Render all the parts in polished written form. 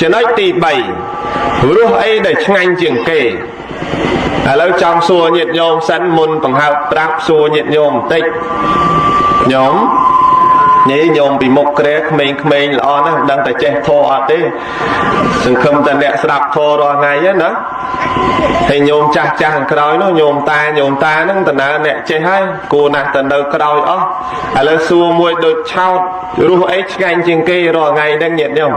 ចំណុចទី3រស់អីដែលឆ្ងាញ់ជាងគេឥឡូវចង់សួរញាតិញោមសិនមុនបង្ហើបប្រាប់សួរញាតិញោមបន្តិចញោមញីញោមពីមុខក្រែក្មេងៗល្អណាស់មិនដឹងតែចេះធរអត់ទេសង្ឃឹមតែអ្នកស្ដាប់ធររាល់ថ្ងៃហ្នឹងណាហើយញោមចាស់ខាងក្រោយនោះញោមតាហ្នឹងតើអ្នកចេះហើយគួរណាស់ទៅនៅក្រោយអស់ឥឡូវសួរមួយដូចឆោតរស់អីឆ្ងាញ់ជាងគេរាល់ថ្ងៃហ្នឹងញាតិញោម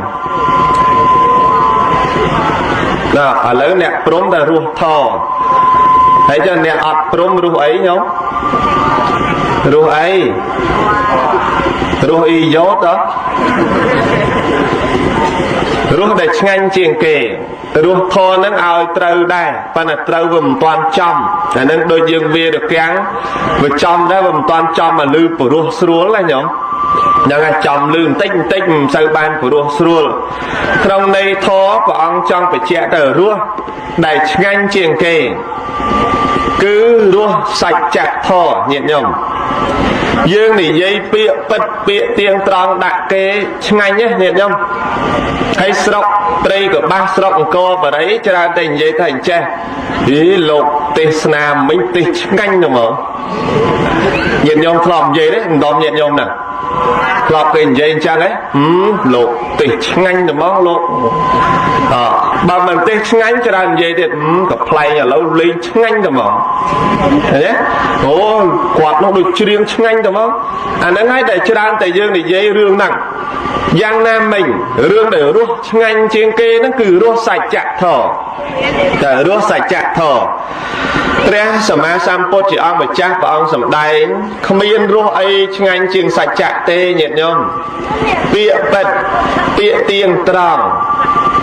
ណាឥឡូវអ្នកព្រមតែរស់ធរហើយចុះអ្នកអត់ព្រមរស់អីញោមរស់អីរស់អ៊ីយ៉ូតរស់ដែលឆ្ងាញ់ជាងគេរស់ធរហ្នឹងឲ្យត្រូវដែរប៉ុន្តែត្រូវវាមិនទាន់ចំអាហ្នឹងដូចយើងវារកាំងវាចំដែរវាមិនទាន់ចំមកលឺព្រោះស្រួលណាញោមយ៉ាងណាចំលឺបន្តិចមិនសូវបានព្រោះស្រួលក្នុងន័យធរព្រះអង្គចង់បញ្ជាក់ទៅរស់ដែលឆ្ងាញ់ជាងគេគឺរស់សច្ចធម៌ញាតិញោមយើងនិយាយពាក្យពិតពាក្យទៀងត្រង់ដាក់គេឆ្ងាញ់ណាញាតិញោមហើយស្រុកព្រៃក៏បាសស្រុកអង្គរបរិយច្រើនតែនិយាយថាអញ្ចេះលោកទេសនាមិញទេសឆ្ងាញ់ទៅមកញាតិញោមធ្លាប់និយាយទេមិនដំញាតិញោមណាធ្លាប់គេនិយាយអញ្ចឹងហ៎លោកទេសឆ្ងាញ់ទៅមកលោកបើមិនទេសឆ្ងាញ់ច្រើននិយាយទៀតក៏ប្លែកឥឡូវលេងឆ្ងាញ់ទៅមកឃើញទេអូគាត់នោះដូចច្រៀងឆ្ងាញ់ទៅមកអាហ្នឹងហើយតែច្រើនតែយើងនិយាយរឿងហ្នឹងយ៉ាងណាមិញរឿងដែលរស់ឆ្ងាញ់ជាងគេហ្នឹងគឺរស់សច្ចធម៌តែរស់សច្ចធម៌ព្រះសម្មាសម្ពុទ្ធជាអង្គម្ចាស់ព្រះអង្គសម្ដែងគ្មានរស់អីឆ្ងាញ់ជាងសច្ចៈទេញាតិញោមពាក្យពិតពាក្យទៀងត្រង់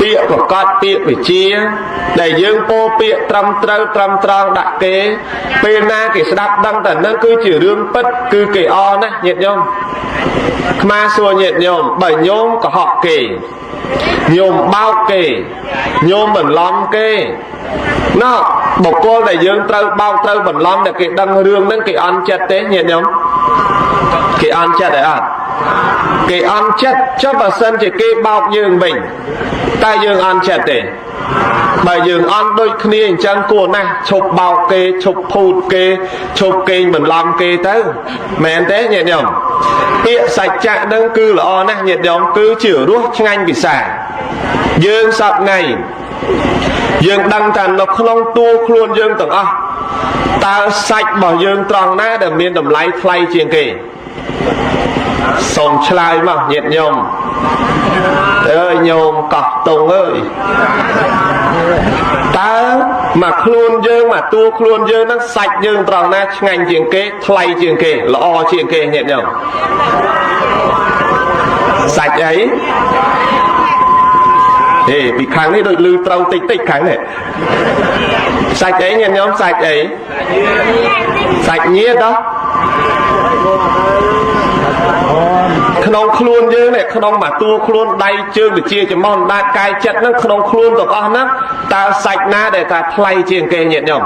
ពាក្យប្រកបពាក្យវិជ្ជាដែលយើងពោលពាក្យត្រឹមត្រូវត្រឹមត្រង់ដាក់គេពេលណាគេស្ដាប់ដឹងតែនឹងគឺជារឿងពិតគឺគេអរណាស់ញាតិញោមខ្មាសួរញាតិញោមបើញោមកុហកគេញោមបោកគេញោមបន្លំគេណោះបុគ្គលដែលយើងត្រូវបោកត្រូវបន្លំដែលគេដឹងរឿងហ្នឹងគេអន់ចិត្តទេញាតិញោមគេអន់ចិត្តទេអត់គេអន់ចិត្តចុះបើសិនជាគេបោកយើងវិញតើយើងអន់ចិត្តទេបើយើងអន់ដូចគ្នាអញ្ចឹងគួរណាស់ឈប់បោកគេឈប់ភូតគេឈប់កេងបន្លំគេទៅមែនទេញាតិញោមពាក្យសច្ចៈនឹងគឺល្អណាស់ញាតិញោមគឺជារសឆ្ងាញ់ពិសាយើងសពថ្ងៃយើងដឹងថានៅក្នុងតួខ្លួនយើងទាំងអស់តើសាច់របស់យើងត្រង់ណាដែលមានតម្លៃថ្លៃជាងគេសូមឆ្លើយមកញាតិញោមអើយញោមកោះតុងអើយតើមកខ្លួនយើងមកតួខ្លួនយើងហ្នឹងសាច់យើងត្រង់ណាឆ្ងាញ់ជាងគេថ្លៃជាងគេល្អជាងគេញាតិញោមសាច់អីពីខាងនេះដូចលឺត្រូវតិចខាងនេះសាច់អីញាតិញោមសាច់អីសាច់ញាតិក្នុងខ្លួនយើងនេះក្នុងមកតួខ្លួនដៃជើងវិជាចំហដាតកាយចិត្តហ្នឹងក្នុងខ្លួនទាំងអស់ហ្នឹងតើសាច់ណាដែលថាថ្លៃជាងគេញាតិញោម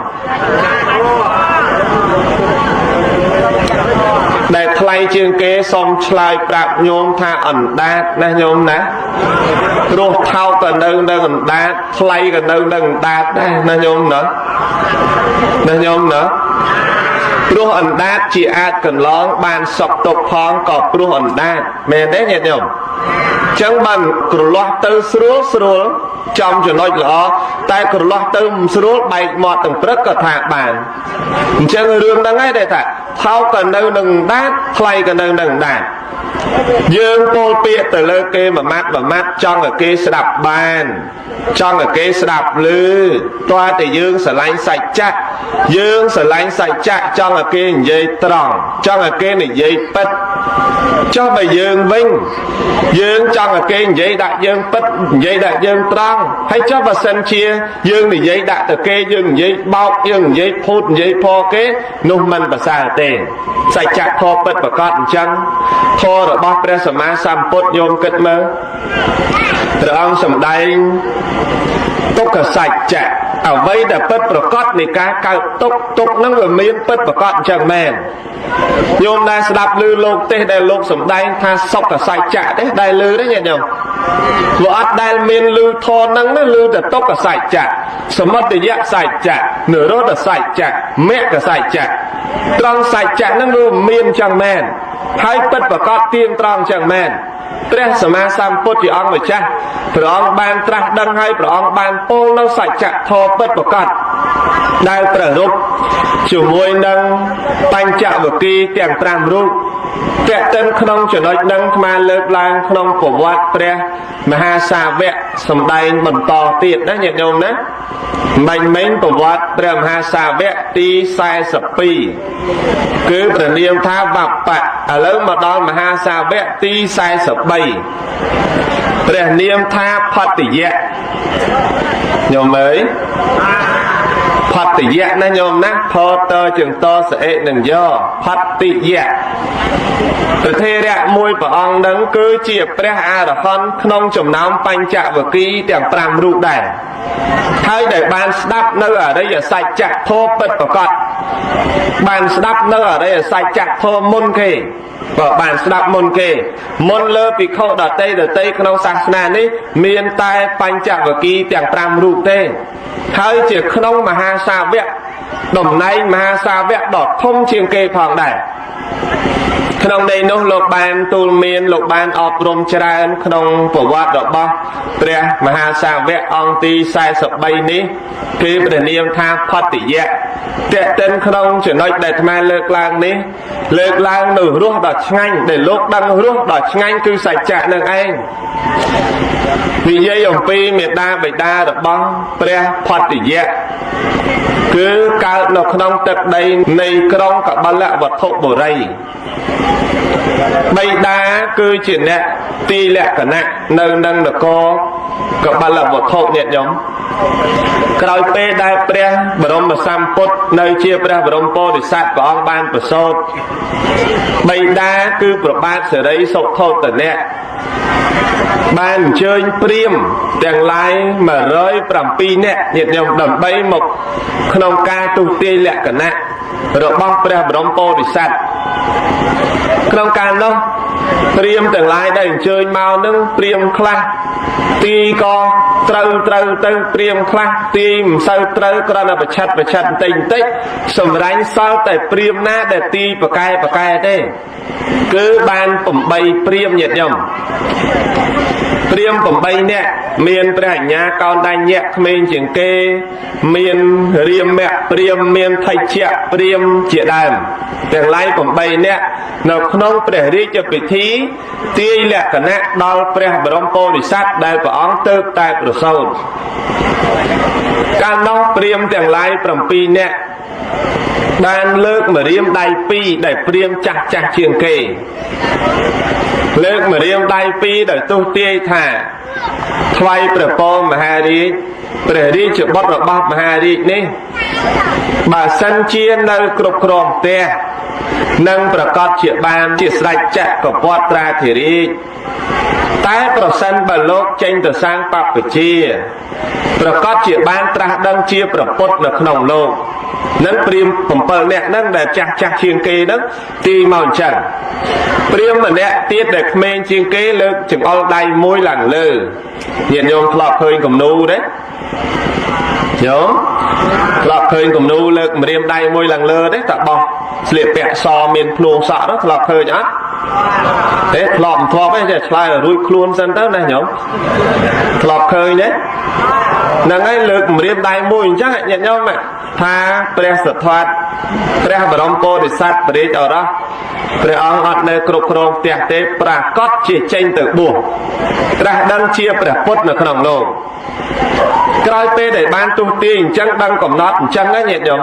ដែលថ្លៃជាងគេសូមឆ្លើយប្រាប់ញោមថាអណ្ដាតណាញោមណារស់ថោកក៏នៅនឹងអណ្ដាតថ្លៃក៏នៅនឹងអណ្ដាតដែរណាញោមណាញោមណាព្រោះអណ្ដាតជាអាចកន្លងបានសុខទុក្ខផងក៏ព្រោះអណ្ដាតមែនទេញាតិញោមអញ្ចឹងបានក្រឡោះទៅស្រួលចំចំណុចល្អតែក្រឡោះទៅមិនស្រួលបែកមាត់ទាំងព្រឹកក៏ថាបានអញ្ចឹងរឿងហ្នឹងឯងដែលថាថោកក៏នៅនឹងអណ្ដាតថ្លៃក៏នៅនឹងអណ្ដាតយើងពោលពាក្យទៅលើគេមួយម៉ាត់ចង់ឲ្យគេស្ដាប់បានចង់ឲ្យគេស្ដាប់ឮតើតែយើងស្រឡាញ់សច្ចៈយើងស្រឡាញ់សច្ចៈចង់ឲ្យគេនិយាយត្រង់ចង់ឲ្យគេនិយាយពិតចុះបើយើងវិញយើងចង់ឲ្យគេនិយាយដាក់យើងពិតនិយាយដាក់យើងត្រង់ហើយចុះបើសិនជាយើងនិយាយដាក់ទៅគេយើងនិយាយបោកយើងនិយាយភូតនិយាយផគេនោះមិនប្រសើរទេសច្ចៈធម៌ពិតប្រកបអញ្ចឹងធម៌របស់ព្រះសម្មាសម្ពុទ្ធញោមគិតមើលព្រះអង្គសម្ដែងទុក្ខសច្ចៈអ្វីដែលពិតប្រកបនៃការកើតទុក្ខហ្នឹងវាមានពិតប្រកបអញ្ចឹងមែនញោមដែលស្ដាប់ឮលោកទេសដែលលោកសម្ដែងថាសុខសច្ចៈទេដែលឮទេញាតិញោម vừa ắt đai miên lưu thô nắng nó lưu để tốc cả sạch chặt sớm mất để dạy sạch chặt nửa đốt là sạch chặt mẹ cả sạch chặt trong sạch chặt nó lưu miên chẳng men hai tất và có tiên trong chẳng menព្រះសម្មាសម្ពុទ្ធជាអង្គម្ចាស់ព្រះអង្គបានត្រាស់ដឹងហើយព្រះអង្គបានពោលនៅសច្ចធម៌ពិតប្រាកដដែលប្ររពជាមួយនឹងបញ្ចវគិទាំង5រូបតេតិនក្នុងចំណុចនឹងអាត្មាលើកឡើងក្នុងប្រវត្តិព្រះមហាសាវកសម្ដែងបន្តទៀតណាញាតិញោមណាបាញ់មិញប្រវត្តិព្រះមហាសាវកទី42គឺព្រះនាមថាបព្បៈឥឡូវមកដល់មហាសាវកទី43ព្រះនាមថាផតយៈញោមអើយផតយៈណាញោមណាផតជើងតស្អេនឹងយោផតយៈព្រះធេរៈមួយព្រះអង្គនឹងគឺជាព្រះអរហន្តក្នុងចំណោមបញ្ចវគិទាំង5រូបដែរហើយដែលបានស្ដាប់នៅអរិយសច្ចធម៌ពិតប្រាកដបានស្ដាប់នៅអរិយសច្ចធម៌មុនគេក៏បានស្ដាប់មុនគេមុនលើភិក្ខុដទៃក្នុងសាសនានេះមានតែបញ្ចវគិទាំង5រូបទេហើយជាក្នុងមហាសាវកតំណែងមហាសាវកដ៏ធំជាងគេផងដែរក្នុងន័យនោះលោកបានទូលមានលោកបានអប់រំច្រើនក្នុងប្រវត្តិរបស់ព្រះមហាសាវកអង្គទី43នេះគឺព្រះនាមថាផតយៈតេតិនក្នុងចំណុចដែលអាត្មាលើកឡើងនេះលើកឡើងនៅរសដ៏ឆ្ងាញ់ដែលលោកដឹងរសដ៏ឆ្ងាញ់គឺសច្ចៈនឹងឯងនិយាយអំពីមេដាបិតារបស់ព្រះផតយៈគឺកើតនៅក្នុងទឹកដីនៃក្រុងកបលវត្ថុបុរីបិតាគឺជាអ្នកទីលក្ខណៈនៅនឹងនគរកបលវត្ថុញាតិញោមក្រោយពេលដែលព្រះបរមសម្ពុទ្ធនៅជាព្រះបរមពោធិសត្វព្រះអង្គបានប្រសូតបិតាគឺព្រះបាទសិរីសុទ្ធោទនៈបានអញ្ជើញព្រាហ្មណ៍ទាំងឡាយ107នាក់ញាតិញោមដើម្បីមកក្នុងការទុតិយលក្ខណៈរបស់ព្រះបរមពោធិសត្វក្នុងការនោះព្រាហ្មណ៍ទាំងឡាយដែលអញ្ជើញមកនឹងព្រាហ្មណ៍ខ្លះទីក៏ត្រូវទៅព្រាហ្មណ៍ខ្លះទីមិនសូវត្រូវគ្រាន់តែប្រឆិតបន្តិចសម្រាញ់សល់តែព្រាហ្មណ៍ណាដែលទីប្រកែទេគឺបាន8ព្រាហ្មណ៍ញាតិញោមព្រាហ្មណ៍8នាក់មានព្រះអញ្ញាកោណ្ឌញ្ញៈក្មេងជាងគេមានរាមៈព្រាហ្មណ៍មានថៃជ្ជៈព្រាហ្មណ៍ជាដើមទាំងឡាយ8នាក់នៅក្នុងព្រះរាជពិធីទាយលក្ខណៈដល់ព្រះបរមពោធិសត្វដែលព្រះអង្គទើបតែប្រសូតកាលនោះព្រាហ្មណ៍ទាំងឡាយ7នាក់បានលើកម្រាមដៃ2ដែលព្រាហ្មណ៍ចាស់ជាងគេលើកម្រាមដៃ2ដោយទស្សទាយថាថ្វាយព្រះពរមហារាជព្រះរាជបុត្ររបស់មហារាជនេះបើសិនជានៅគ្រប់គ្រងផ្ទះនឹងប្រកាសជាបានជាស្រេចចក្រពតត្រាធិរាជតែប្រសិនបើលោកចេញទៅសាងបព្វជិប្រកាសជាបានត្រាស់ដឹងជាប្រពុតនៅក្នុងលោកនឹងព្រាហ្មណ៍7នាក់ហ្នឹងដែលចាស់ជាងគេហ្នឹងទីមកអញ្ចឹងព្រាហ្មណ៍ម្នាក់ទៀតដែលក្មេងជាងគេលើកចង្អុលដៃមួយឡើងលើញាតិញោមធ្លាប់ឃើញគំនូទេញោមធ្លាប់ឃើញគំនូលើកម្រាមដៃមួយឡើងលើទេតែបោះស្លៀកពាក់សមានភ្នួងសក់នោះធ្លាប់ឃើញអត់ទេធ្លាប់មិនធ្លាប់ទេឆ្លើយរួចខ្លួនសិនទៅណាញោមធ្លាប់ឃើញទេហ្នឹងហើយលើកម្រាមដៃមួយអញ្ចឹងញាតិញោមថាព្រះសទ្ធត្ថព្រះបរមពោធិសត្វព្រះរាជឱរសព្រះអង្គអត់នៅគ្រប់គ្រងផ្ទះទេប្រកាសជាចេញទៅបួសត្រាស់ដឹងជាព្រះពុទ្ធនៅក្នុងលោកក្រោយពេលដែលបានទុះទាយអញ្ចឹងដឹងកំណត់អញ្ចឹងណាញាតិញោម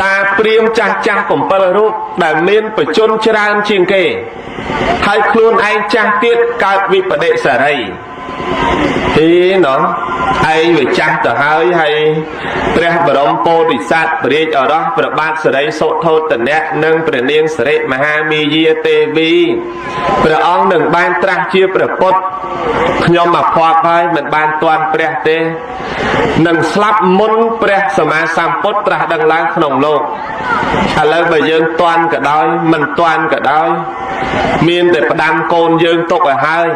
តាព្រាហ្មណ៍ចាស់7រូបដែលមានបជនច្រើនជាងគេហើយខ្លួនឯងចាស់ទៀតកើតវិបដិសារីណោះឯងវាចាស់ទៅហើយព្រះបរមពោធិសត្វព្រះរាជឱរសព្រះបាទសិរីសុទ្ធោទនៈនិងព្រះនាងសិរិមហាមាយាទេវីព្រះអង្គនឹងបានត្រាស់ជាព្រះពុទ្ធខ្ញុំមកភ័ព្វហើយមិនបានទាន់ព្រះទេនឹងស្លាប់មុនព្រះសម្មាសម្ពុទ្ធត្រាស់ដឹងឡើងក្នុងលោក ឥឡូវបើយើងតាន់ក៏ដោយមិនតាន់ក៏ដោយមានតែផ្ដាំកូនយើងទុកឲ្យហើយ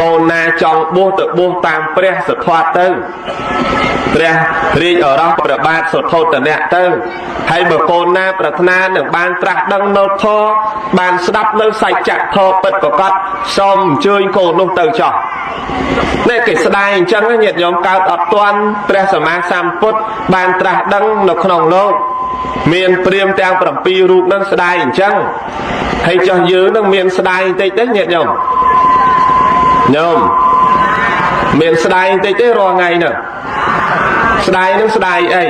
កូនណាចង់បួសទៅបួសតាមព្រះសិទ្ធត្ថទៅព្រះរាជឱរសព្រះបាទសុទ្ធោទនៈទៅហើយបើកូនណាប្រាថ្នានឹងបានត្រាស់ដឹងនៅធម៌បានស្ដាប់នៅសច្ចធម៌ពិតប្រាកដសូមអញ្ជើញកូននោះទៅចោះនេះគេស្ដាយអញ្ចឹងញាតិញោមកើតអត់ទាន់ព្រះសម្មាសម្ពុទ្ធបានត្រាស់ដឹងនៅក្នុងលោកមានព្រាហ្មណ៍ទាំង7រូបនឹងស្ដាយអញ្ចឹងហើយចោះយើងនឹងមានស្ដាយបន្តិចទេញាតិញោមមានស្ដាយបន្តិចទេរាល់ថ្ងៃហ្នឹងស្ដាយនឹងស្ដាយអី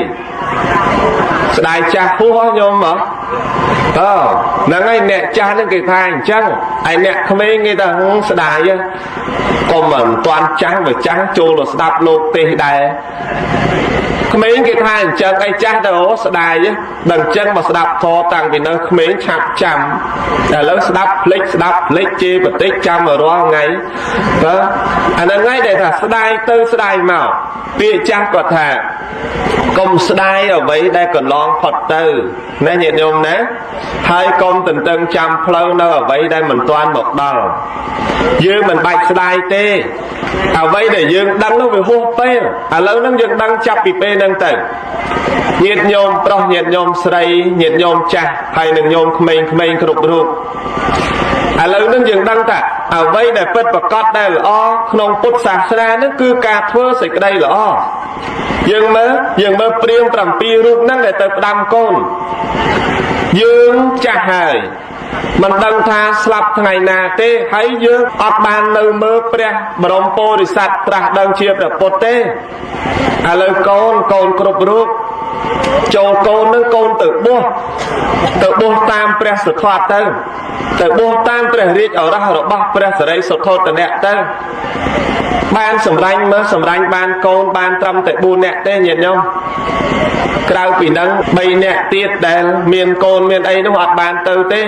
ស្ដាយចាស់ពោះញោមហ៎ហ្នឹងហើយអ្នកចាស់ហ្នឹងគេថាអញ្ចឹងហើយអ្នកក្មេងគេថាស្ដាយកុំមិនតាន់ចាស់បើចាស់ចូលទៅស្ដាប់លោកទេសដែរក្មេងគេថាអញ្ចឹងឯចាស់ទៅស្ដាយដល់អញ្ចឹងមកស្ដាប់ធម៌តាំងពីនៅក្មេងឆាប់ចាំតែឥឡូវស្ដាប់ភ្លេចជេរបន្តិចចាំរាល់ថ្ងៃអាហ្នឹងហើយដែលថាស្ដាយទៅស្ដាយមកពាក្យចាស់គាត់ថាកុំស្ដាយអ្វីដែលកន្លងផុតទៅណាញាតិញោមណាហើយកុំទន្ទឹងចាំផ្លូវនៅអ្វីដែលមិនទាន់មកដល់យើងមិនបាច់ស្ដាយទេអ្វីដែលយើងដឹងនោះវាហួសពេលឥឡូវហ្នឹងយើងដឹងចាប់ពីពេលហ្នឹងទៅញាតិញោមប្រុសញាតិញោមស្រីញាតិញោមចាស់ហើយនឹងញោមក្មេងៗគ្រប់រូបឥឡូវហ្នឹងយើងដឹងថាអ្វីដែលពិតប្រាកដដែលល្អក្នុងពុទ្ធសាសនាហ្នឹងគឺការធ្វើសេចក្តីល្អយើងមើលព្រាហ្មណ៍7រូបហ្នឹងដែលទៅផ្ដាំកូនយើងចាស់ហើយមិនដឹងថាស្លាប់ថ្ងៃណាទេហើយយើងអត់បាននៅមើលព្រះបរមពុរិស័ទត្រាស់ដឹងជាព្រះពុទ្ធទេឥឡូវកូនគ្រប់រូបចូលកូននឹងកូនទៅបួសតាមព្រះសិទ្ធត្ថទៅបួសតាមព្រះរាជឱរសរបស់ព្រះសិរីសុទ្ធោទនៈទៅបានសម្រាញ់បានកូនបានត្រឹមតែ4នាក់ទេញាតិញោមក្រៅពីនឹង3នាក់ទៀតដែលមានកូនមានអីនោះអត់បានទៅទេ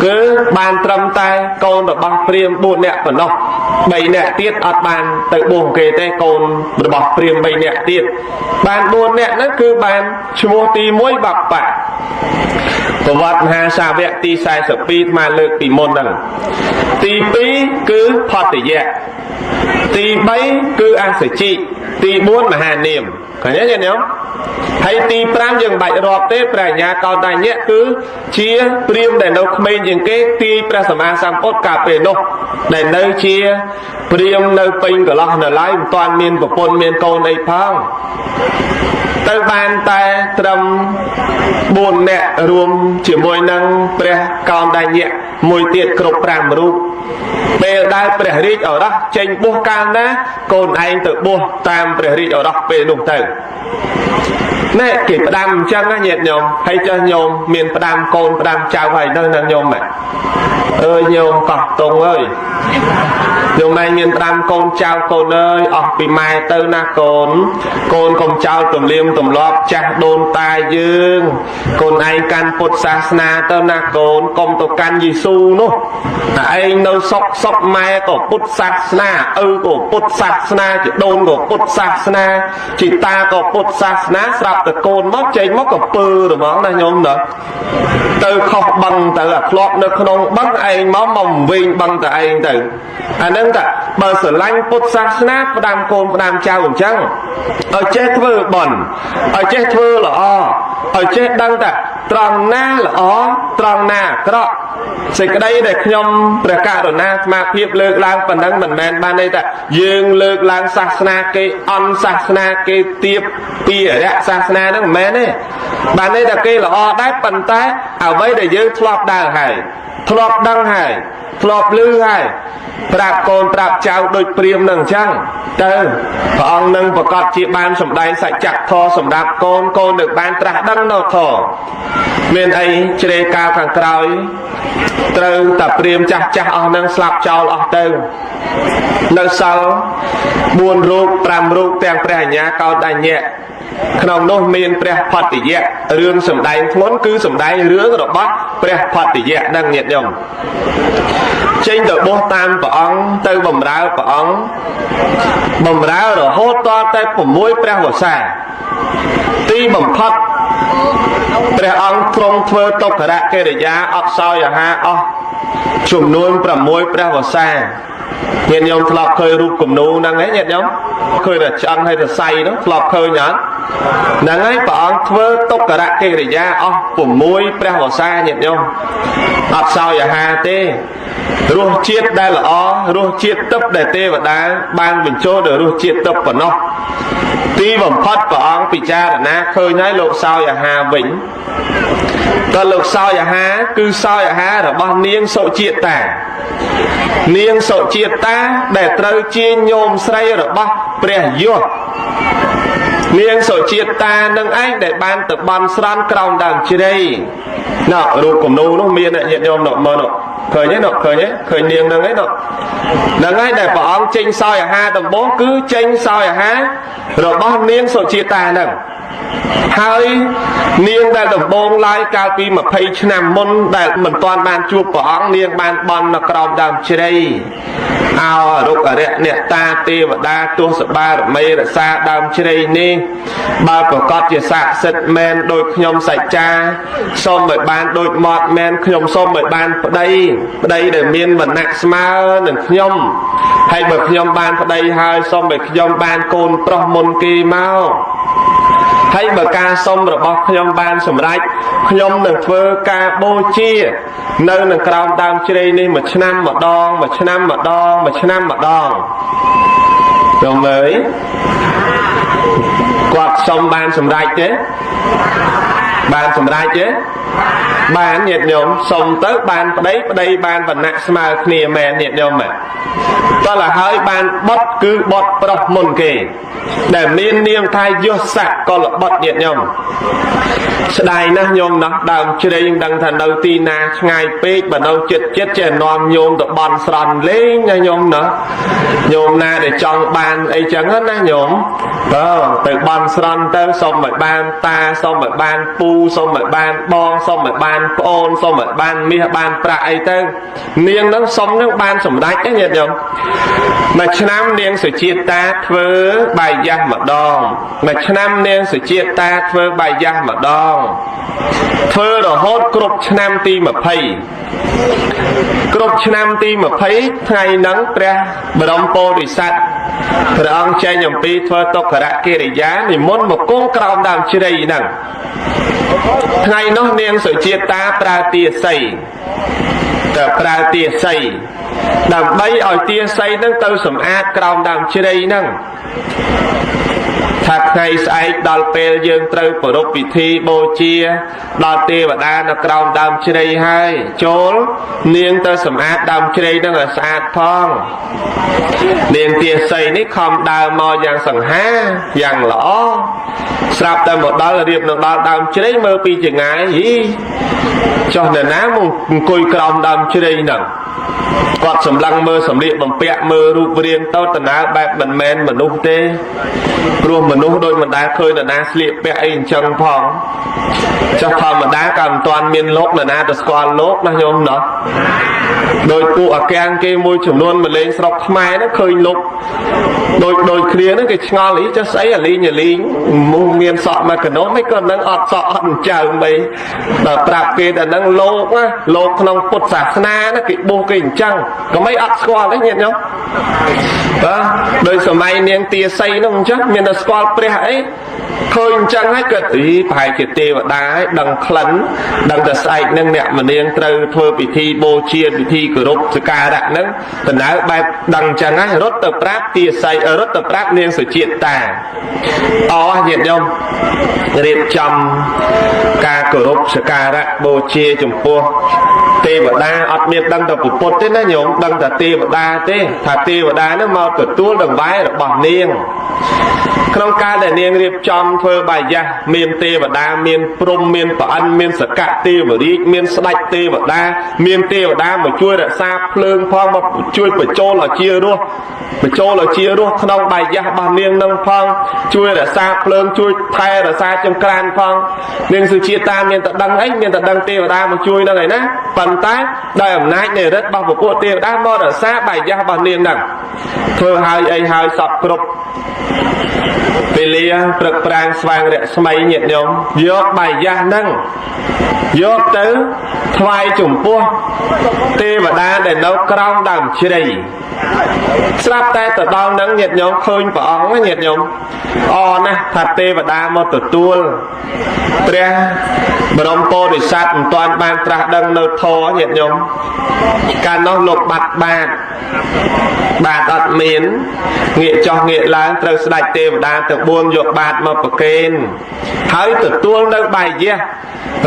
គឺបានត្រឹមតែកូនរបស់ព្រាហ្មណ៍4នាក់ប៉ុណ្ណោះ3នាក់ទៀតអត់បានទៅបួសគេទេកូនរបស់ព្រាហ្មណ៍3នាក់ទៀតបាន4នាក់ហ្នឹងគឺបានឈ្មោះទី1បព្វប្រវត្តិមហាសាវកទី42ស្មើលើកពីមុនហ្នឹងទី2គឺផតយៈទី3គឺអសជិទី4មហានាមឃើញទេញាតិញោមហើយទី5យើងបាច់រាប់ទេព្រះអញ្ញាកោតញ្ញៈគឺជាព្រាហ្មណ៍ដែលនៅក្មេងជាងគេទីព្រះសម្មាសម្ពុទ្ធកាលពេលនោះដែលនៅជាព្រាហ្មណ៍នៅពេញកន្លោះនៅឡើយមិនទាន់មានប្រពន្ធមានកូនអីផងទៅបានតែត្រឹម4នាក់រួមជាមួយនឹងព្រះកោតញ្ញៈមួយទៀតគ្រប់5រូបពេលដែលព្រះរាជឱរសចេញបួសកាលណាកូនឯងទៅបួសតាមព្រះរាជឱរសពេលនោះទៅណែគេផ្ដាំអញ្ចឹងណាញាតិញោមហើយចាស់ញោមមានផ្ដាំកូនផ្ដាំចៅហើយនៅញោមអើយញោមកោះតុងអើយញោមឯងមានផ្ដាំកូនចៅកូនអើយអស់ពីម៉ែទៅណាកូនកុំចោលទម្លាមទម្លាប់ចាស់ដូនតាយើងកូនឯងកាន់ពុទ្ធសាសនាទៅណាកូនកុំទៅកាន់យេស៊ូនោះតែឯងនៅសុកម៉ែក៏ពុទ្ធសាសនាឪក៏ពុទ្ធសាសនាជាដូនក៏ពុទ្ធសាសនាជីតាក៏ពុទ្ធសាសនាស្រាប់តែកូនមកចេញមកក៏ពើហ្មងណាញោមណាទៅខុសបឹងទៅអាធ្លាប់នៅក្នុងបឹងឯងមកវិញបឹងតែឯងទៅអានឹងតែបើស្រឡាញ់ពុទ្ធសាសនាផ្ដាំកូនផ្ដាំចៅអញ្ចឹងឲ្យចេះធ្វើបុណ្យឲ្យចេះធ្វើល្អឲ្យចេះដឹងថាត្រង់ណាល្អត្រង់ណាអាក្រក់សេចក្តីដែលខ្ញុំព្រះករុណាអាត្មាភាពលើកឡើងប៉ុណ្ណឹងមិនមែនបានន័យថាយើងលើកឡើងសាសនាគេអន់សាសនាគេទៀបពីអរិយសាសនាហ្នឹងមិនមែនទេបានន័យថាគេល្អដែរប៉ុន្តែអ្វីដែលយើងធ្លាប់ដើរហើយធ្លាប់ដឹងហើយធ្លាប់ឮហើយប្រាប់កូនប្រាប់ចៅដូចព្រាហ្មណ៍នឹងអញ្ចឹងទៅព្រះអង្គនឹងប្រកាសជាបានសម្ដែងសច្ចធម៌សម្រាប់កូននឹងបានត្រាស់ដឹងនៅធម៌មានអីជ្រេកាលខាងក្រោយត្រូវតែព្រាហ្មណ៍ចាស់អស់នឹងស្លាប់ចោលអស់ទៅនៅសល់4រូប5រូបទាំងព្រះអញ្ញាកោតញ្ញៈក្នុងនោះមានព្រះផតយៈរឿងសម្ដែងធ្ងន់គឺសម្ដែងរឿងរបស់ព្រះផតយៈនឹងញាតិញោមចេញទៅបោះតាមព្រះអង្គទៅបម្រើព្រះអង្គបម្រើរហូតតតែ6ព្រះវស្សាទីបំផុត ព្រះអង្គទ្រង់ធ្វើតុក្ករៈកិរិយាអត់សោយអាហារអស់ចំនួន6ព្រះវស្សាញាតិញោមធ្លាប់ឃើញរូបគំនូហ្នឹងឯងញាតិញោមឃើញតែឆ្អឹងហើយតែសៃហ្នឹងធ្លាប់ឃើញអត់ហ្នឹងហើយព្រះអង្គធ្វើតុក្ករៈកិរិយាអស់6ព្រះវស្សាញាតិញោមអត់សោយអាហារទេរសជាតិដែលល្អរសជាតិទឹកដែលទេវតាបានបញ្ចូលដល់រសជាតិទឹកប៉ុណ្ណោះទីបំផុតព្រះអង្គពិចារណាឃើញហើយលោកសោយអាហារវិញក៏លោកសោយអាហារគឺសោយអាហាររបស់នាងសុជាតានាងសុជាតាដែលត្រូវជាញោមស្រីរបស់ព្រះយសនាងសុជាតានឹងឯងដែលបានទៅបន់ស្រន់ក្រោមដើមជ្រៃណ៎រូបគំនូនោះមានញាតិញោមនោះមើលនោះឃើញទេនោះឃើញទេឃើញនាងហ្នឹងឯនោះហ្នឹងហើយដែលព្រះអង្គចេញសោយអាហារដំបូងគឺចេញសោយអាហាររបស់នាងសុជាតាហ្នឹងហើយនាងដែលដំបូងឡើយកាលពី20ឆ្នាំមុនដែលមិនទាន់បានជួបព្រះអង្គនាងបានបន់នៅក្រោមដើមជ្រៃអោរុក្ខរៈអ្នកតាទេវតាទស្សបារមីរក្សាដើមជ្រៃនេះបើប្រកាសជាស័ក្តិសិទ្ធិមែនដោយខ្ញុំសច្ចាសូមឲ្យបានដូចមាត់មែនខ្ញុំសូមឲ្យបានប្តីដែលមានវណ្ណៈស្មើនឹងខ្ញុំហើយបើខ្ញុំបានប្តីហើយសូមឲ្យខ្ញុំបានកូនប្រុសមុនគេមកហើយបើការសុំរបស់ខ្ញុំបានសម្រេចខ្ញុំនឹងធ្វើការបូជានៅនឹងក្រោមដើមជ្រៃនេះមួយឆ្នាំម្ដងមួយឆ្នាំម្ដងមួយឆ្នាំម្ដងខ្ញុំអើយគាត់សុំបានសម្រេចទេបានសម្រេចទេបានញាតិញោមសុំទៅបានប្តីបានវណ្ណៈស្មើគ្នាមែនញាតិញោមមែនតោះឡើយហើយបានបុតគឺបុតប្រុសមុនគេដែលមាននាមថាយសៈកុលបុត្រញាតិញោមស្ដាយណាស់ញោមណាស់ដើមជ្រៃដឹងថានៅទីណាឆ្ងាយពេកបើនៅចិត្តចេះនាំញោមទៅបន់ស្រន់លេងណាញោមណាញោមណាដែលចង់បានអីចឹងណាញោមទៅបន់ស្រន់ទៅសុំឲ្យបានតាសុំឲ្យបានពូសុំឲ្យបានបងសុំឲ្យបានប្អូនសុំឲ្យបានមាសបានប្រាក់អីទៅនាងនឹងសុំនឹងបានសម្រេចទេញាតិញោមមួយឆ្នាំនាងសុជាតាធ្វើបាយយ៉ាស់ម្ដងមួយឆ្នាំនាងសុជាតាធ្វើបាយយ៉ាស់ម្ដងធ្វើរហូតគ្រប់ឆ្នាំទី20គ្រប់ឆ្នាំទី20ថ្ងៃហ្នឹងព្រះបរមពោធិសត្វព្រះអង្គចែងអំពីធ្វើតុក្ករៈកិរិយានិមន្តមកគង់ក្រោមដើមជ្រៃហ្នឹងថ្ងៃនោះនាងសុជាតាប្រើទាស័យប្រើទាស័យដើម្បីឲ្យទាស័យហ្នឹងទៅសម្អាតក្រោមដើមជ្រៃហ្នឹងថាថ្ងៃស្អែកដល់ពេលយើងត្រូវប្រារព្ធពិធីបូជាដល់ទេវតានៅក្រោមដើមជ្រៃហើយចូលនាងទៅសម្អាតដើមជ្រៃហ្នឹងឲ្យស្អាតផងនាងទាស័យនេះខំដើរមកយ៉ាងសង្ហាយ៉ាងល្អស្រាប់តែមកដល់រៀបនឹងដល់ដើមជ្រៃមើលពីចង្ងាយចុះនរណាមកអង្គុយក្រោមដើមជ្រៃហ្នឹងគាត់សម្លឹងមើលសម្លៀកបំពាក់មើលរូបរាងទៅតើបែបមិនមែនមនុស្សទេព្រោះមនុស្សដូចមិនដែលឃើញនរណាស្លៀកពាក់អីអញ្ចឹងផងចុះធម្មតាក៏មិនទាន់មានលោកនរណាទៅស្គាល់លោកណាញោមណោះដោយពួកអាកាំងគេមួយចំនួនមកលេងស្រុកខ្មែរហ្នឹងឃើញលោកដូចគ្នាហ្នឹងគេឆ្ងល់អីចុះស្អីអាលីងមុខមានសក់មួយកណោមមិនក៏នឹងអត់សក់អត់អញ្ចឹងបីដល់ប្រាប់គេតែហ្នឹងលោកណាលោកក្នុងពុទ្ធសាសនាណាគេបោះគេអញ្ចឹងក៏មិនអត់ស្គាល់ទេញាតិញោមបាទដោយសម័យនាងទាស័យហ្នឹងអញ្ចឹងមានតែស្គាល់ព្រះអីឃើញអញ្ចឹងហើយគាត់ប្រហែលជាទេវតាឲ្យដឹងក្លិនដឹងតែស្អែកនឹងអ្នកមនាងត្រូវធ្វើពិធីបូជាពិធីគោរពសក្ការៈហ្នឹងតើបែបដឹងអញ្ចឹងហើយរត់ទៅប្រាប់ទាស័យរត់ទៅប្រាប់នាងសុជាតាញាតិញោមរៀបចំការគោរពសក្ការៈបូជាចំពោះទេវតាអត់មានដឹងតែពុទ្ធទេណាញោមដឹងតែទេវតាទេថាទេវតាហ្នឹងមកទទួលដង្វាយរបស់នាងក្នុងការដែលនាងរៀបចំធ្វើបាយយ៉ាស់មានទេវតាមានព្រំមានប្រអិនមានសកៈទេវរាជមានស្ដេចទេវតាមានទេវតាមកជួយរក្សាភ្លើងផងមកជួយបញ្ចូលឲ្យជារស់ក្នុងបាយយ៉ាស់របស់នាងនឹងផងជួយរក្សាភ្លើងជួយថែរក្សាចង្ក្រានផងនាងសុជាតាមានតែដឹងអីមានតែដឹងទេវតាមកជួយនឹងឯណា ប៉ុន្តែដោយអំណាចនៃរិទ្ធរបស់ពពួកទេវតាមករក្សាបាយយ៉ាស់របស់នាងហ្នឹងធ្វើឲ្យអីហើយសពគ្រប់ពេលលាព្រឹកប្រាំងស្វែងរស្មីញាតិញោមយកបាយយ៉ាស់ហ្នឹងយកទៅថ្វាយចំពោះទេវតាដែលនៅក្រោមដើមជ្រៃស្រាប់តែទៅដល់ហ្នឹងញាតិញោមឃើញព្រះអង្គញាតិញោមអណាស់ថាទេវតាមកទទួលព្រះបរមពោធិសត្វមិនទាន់បានត្រាស់ដឹងនៅធម៌ញាតិញោមកាលនោះលោកបាត់បាតអត់មានងាកចុះងាកឡើងត្រូវស្ដេចទេវតាទាំង4យកបាតមកប្រគេនហើយទទួលនៅបាយយ៉ាស់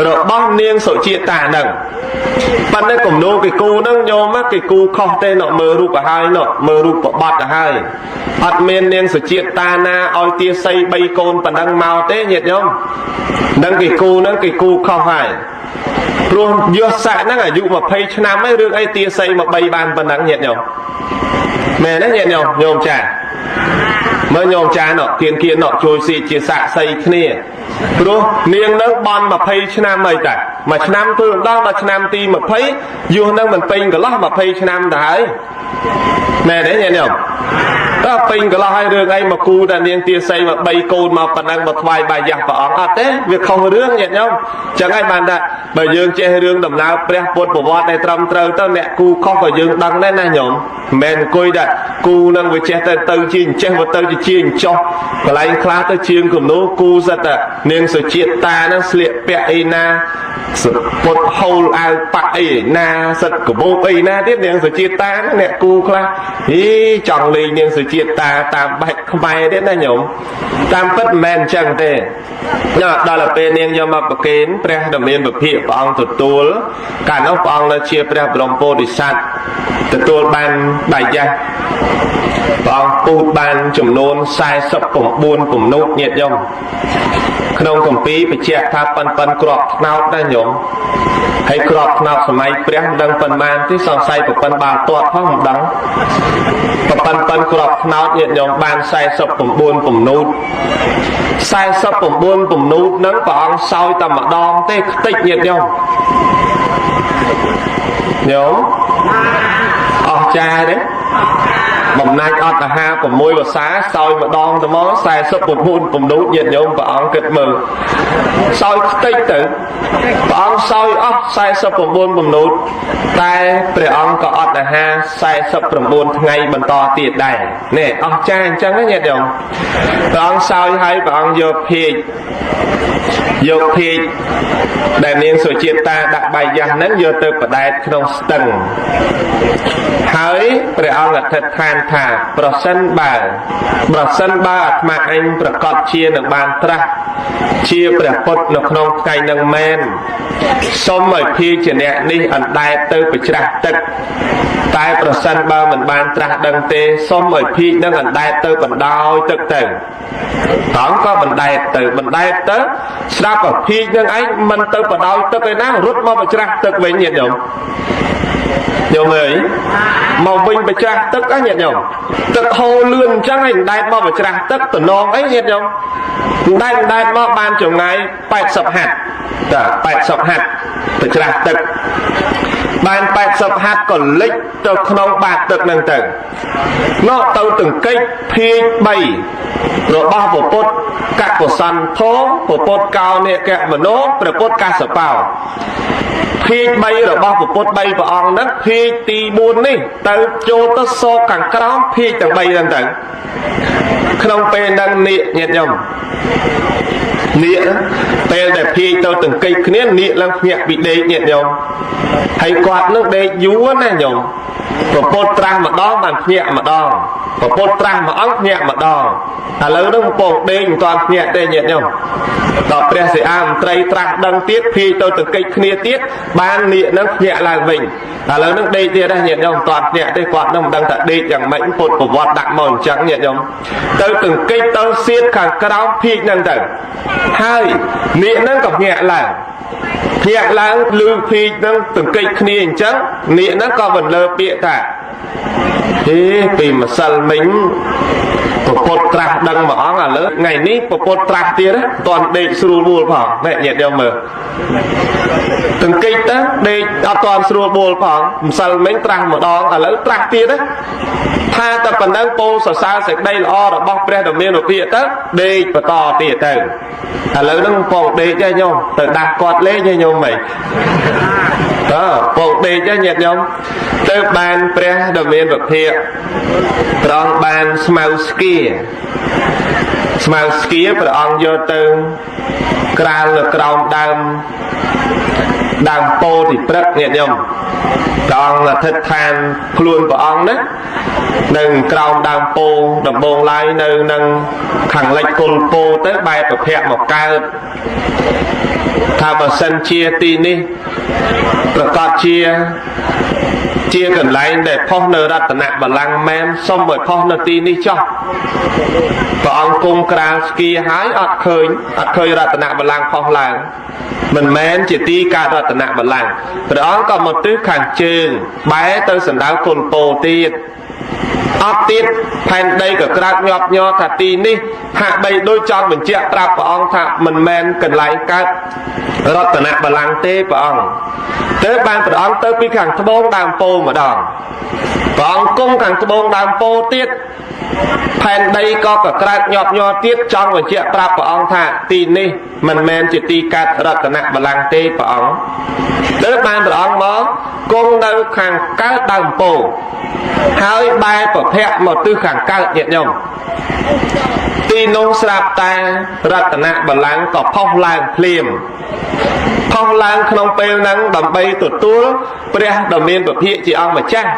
របស់នាងសុជាតាហ្នឹងប៉ុន្តែគំនូគេគូហ្នឹងញោមគេគូខុសទេមើលរូបហើយមើលរូបបបត្តិហើយអត់មាននាងសុជាតាណាឲ្យទាស័យ3កូនប៉ុណ្ណឹងមកទេញាតិញោមនឹងគេគូហ្នឹងគេគូខុសហើយព្រោះយស័កហ្នឹងអាយុ20ឆ្នាំហើយរឿងអីទាស័យមក3បានប៉ុណ្ណឹងញាតិញោមមែនទេញាតិញោមញោមចាមើលញោមចាគៀនជួយស៊ីជាសាក់សីគ្នាព្រោះនាងនឹងបន់20ឆ្នាំហើយតាមួយឆ្នាំធ្វើម្ដងដល់ឆ្នាំទី20យុះនឹងមិនពេញកន្លោះ20ឆ្នាំទៅហើយមែនទេញាតិញោមដល់ពេញកន្លោះហើយរឿងអីមកគូតានាងទាស័យមក3កូនមកប៉ុណ្ណឹងមកថ្វាយបាយយ៉ាស់ព្រះអង្គអត់ទេវាខុសរឿងញាតិញោមចឹងហើយបានថាបើយើងចេះរឿងដំណើរព្រះពុទ្ធប្រវត្តិដែលត្រឹមត្រូវទៅអ្នកគូខុសក៏យើងដឹងដែរណាញោមមិនមែនអង្គុយតែគូនឹងវាចេះទៅជាចេះទៅជាចោះកន្លែងខ្លះទៅជាងគំនូគូសិតតែនាងសុជាតានឹងស្លៀកពាក់អីណាពុតហូលអាវប៉ាក់អីណាសិតកបោកអីណាទៀតនាងសុជាតាអ្នកគូខ្លះចង់លេងនាងសុជាតាតាមបែបខ្មែរទេណាញោមតាមពិតមិនមែនអញ្ចឹងទេដល់ពេលនាងយកមកប្រគេនព្រះដ៏មានពភាកព្រះអង្គទទួលកាលនោះព្រះអង្គនៅជាព្រះបរមពោធិសត្វទទួលបានបាយយ៉ាស់ព្រះអង្គពូតបានចំនួន49ពំនូតញាតិញោមក្នុងគម្ពីរបញ្ជាក់ថាប៉ុនក្របថ្នោតដែរញោមហើយក្របថ្នោតសម័យព្រះមិនដឹងប៉ុន្មានទេសង្ស័យប៉ុនបាល់ទាត់ផងមិនដឹងប៉ុនក្របថ្នោតញាតិញោមបាន49ពំនូត49ពំនូតហ្នឹងព្រះអង្គសោយតែម្ដងទេខ្ទេចញាតិញោមអស់ចាទេបំណាច់អត់អាហារ6ភាសាសោយម្ដងទៅមក49ពំនូតញាតិញោមព្រះអង្គគិតមើលសោយខ្ទេចទៅព្រះអង្គសោយអស់49ពំនូតតែព្រះអង្គក៏អត់អាហារ49ថ្ងៃបន្តទៀតដែរនេះអស់ចាអញ្ចឹងញាតិញោមព្រះអង្គសោយហើយព្រះអង្គយកភាជដែលនាងសុជាតាដាក់បាយយ៉ាស់ហ្នឹងយកទៅបដែតក្នុងស្ទឹងហើយព្រះអង្គអធិដ្ឋានថាប្រសិនបើអាត្មាអញប្រកាសជានឹងបានត្រាស់ជាព្រះពុទ្ធនៅក្នុងថ្ងៃនឹងមែនសូមឲ្យភាជនៈនេះអណ្ដែតទៅប្រច្រាស់ទឹកតែប្រសិនបើមិនបានត្រាស់ដឹងទេសូមឲ្យភាជនឹងអណ្ដែតទៅបណ្ដោយទឹកទៅត្រង់ក៏បណ្ដែតទៅស្ដាប់ឲ្យភាជនឹងឯងមិនទៅបណ្ដោយទឹកឯណារត់មកប្រច្រាស់ទឹកវិញញាតិញោមអើយមកវិញប្រច្រាស់ទឹកញាតិញោមទឹកហូរលឿនអញ្ចឹងឯងដែតមកប្រច្រាស់ទឹកតំណងអីញាតិញោមដែតមកបានចម្ងាយ80ហត្ថ80ហត្ថប្រច្រាស់ទឹកបាន80ហត្ថក៏លិចទៅក្នុងបាតទឹកហ្នឹងទៅនោះទៅទង្គិចភាជ3របស់ព្រះពុទ្ធកកសន្ធោព្រះពុទ្ធកោនិកមនោព្រះពុទ្ធកសបោភាជ3របស់ព្រះពុទ្ធ3ព្រះអង្គហ្នឹងភាជទី4នេះទៅចូលទៅសោកខាងក្រោមភាជទាំង3ហ្នឹងទៅក្នុងពេលហ្នឹងនាគញាតិញោមនាគពេលដែលភាជទៅទង្គិចគ្នានាគឡើងភ្ញាក់ពីដេកញាតិញោមហើយគាត់នឹងដេកយូរណាញោមព្រះពុទ្ធត្រាស់ម្ដងបានភ្ញាក់ម្ដងព្រះពុទ្ធត្រាស់មួយអង្គភ្ញាក់ម្ដងឥឡូវនោះពងដេកមិនទាន់ភ្ញាក់ទេញាតិញោមដល់ព្រះសិអាមន្ត្រីត្រាស់ដឹងទៀតភាជទៅទង្គិចគ្នាទៀតបាននាគនឹងភ្ញាក់ឡើងវិញឥឡូវនឹងដេកទៀតដែរញាតិញោមមិនទាន់ភ្ញាក់ទេគាត់នឹងមិនដឹងថាដេកយ៉ាងម៉េចពុទ្ធប្រវត្តិដាក់មកអញ្ចឹងញាតិញោមទៅទង្គិចទៅសៀតខាងក្រោមភាជនឹងទៅហើយនាគនឹងក៏ភ្ញាក់ឡើងលឺភាជនឹងទង្គិចគ្នាអញ្ចឹងនាគនឹងក៏បន្លឺពាក្យថា ពីម្សិលមិញប្រពុតត្រាស់ដឹងមួយអង្គឥឡូវថ្ងៃនេះប្រពុតត្រាស់ទៀតណាតន់ដេកស្រួលបួលផងនេះញាតិញោមមើលទាំងកិច្ចទៅដេកអត់តន់ស្រួលបួលផងម្សិលមិញត្រាស់ម្ដងឥឡូវត្រាស់ទៀតណាថាតែប៉ុណ្ណឹងពោលសរសើរសេចក្តីល្អរបស់ព្រះដ៏មានឧបិយទៅដេកបន្តទៀតទៅឥឡូវហ្នឹងពងដេកទេញោមទៅដាស់គាត់លេងទេញោមមិនពងដេកទេញាតិញោមទៅបានព្រះដ៏មានឧបិយព្រះអង្គបានស្មៅស្គៀព្រះអង្គយកទៅក្រាលនៅក្រោមដើមពោធិព្រឹក្សញាតិញោមព្រះអង្គអធិដ្ឋានខ្លួនព្រះអង្គណានៅក្រោមដើមពោដំបងឡើយនៅនឹងខាងលិចគុលពោទៅបែរប្រភពមកកើតថាបើសិនជាទីនេះប្រកាសជាកន្លែងដែលផុសនៅរតនបល្ល័ង្កមែនសូមឲ្យផុសនៅទីនេះចុះព្រះអង្គគង់ក្រាលស្គីហើយអត់ឃើញរតនបល្ល័ង្កផុសឡើងមិនមែនជាទីកើតរតនបល្ល័ង្កព្រះអង្គក៏មកទិសខាងជើងបែរទៅសណ្ដៅគុលពោទៀតអត់ទៀតផែនដីក៏ក្រាកញាប់ញ័រថាទីនេះហាក់បីដូចចង់បញ្ជាក់ប្រាប់ព្រះអង្គថាមិនមែនកន្លែងកើតរតនបល្ល័ង្កទេព្រះអង្គទៅបានព្រះអង្គទៅពីខាងត្បូងដើមពោម្ដងព្រះអង្គគង់ខាងត្បូងដើមពោទៀតផែនដីក៏ក្រាកញាប់ញ័រទៀតចង់បញ្ជាក់ប្រាប់ព្រះអង្គថាទីនេះមិនមែនជាទីកើតរតនបល្ល័ង្កទេព្រះអង្គទៅបានព្រះអង្គមកគង់នៅខាងកើតដើមពោហើយបែរប្រភពមកទិសខាងកើតញាតិញោមទីនោះស្រាប់តែរតនបល្ល័ង្កក៏ផុសឡើងភ្លាមផុសឡើងក្នុងពេលហ្នឹងដើម្បីទទួលព្រះដ៏មានពភាកជាអង្គម្ចាស់